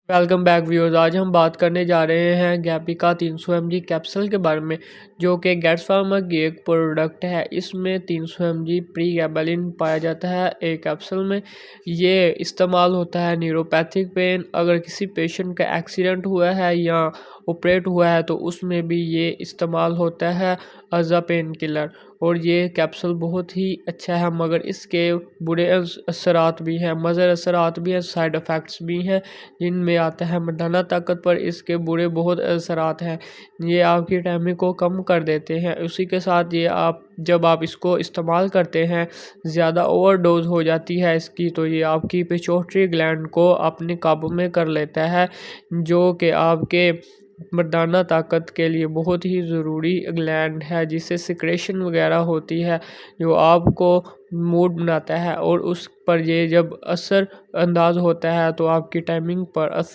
Welcome back viewers. आज हम बात करने जा रहे हैं गैपिका 300 mg कैप्सूल के बारे में, जो कि गेट्स फार्मा की एक प्रोडक्ट है। इसमें 300 mg प्री गैबलिन पाया जाता है एक कैप्सूल में। ये इस्तेमाल होता है न्यूरोपैथिक पेन, अगर किसी पेशेंट का एक्सीडेंट हुआ है या ऑपरेट हुआ है तो उसमें भी ये इस्तेमाल होता है एज अ पेन किलर। और ये कैप्सूल बहुत ही अच्छा है, मगर इसके बुरे असरात भी हैं, मज़र असरात भी हैं, साइड इफ़ेक्ट्स भी हैं जिनमें आता है मर्दाना ताकत पर इसके बुरे बहुत असरात हैं। ये आपकी टाइमिंग को कम कर देते हैं। उसी के साथ ये जब आप इसको इस्तेमाल करते हैं, ज़्यादा ओवरडोज हो जाती है इसकी, तो ये आपकी पिट्यूटरी ग्लैंड को अपने काबू में कर लेता है, जो कि आपके मर्दाना ताकत के लिए बहुत ही ज़रूरी ग्लैंड है, जिससे सिक्रेशन वगैरह होती है जो आपको मूड बनाता है। और उस पर ये जब असर अंदाज होता है तो आपकी टाइमिंग पर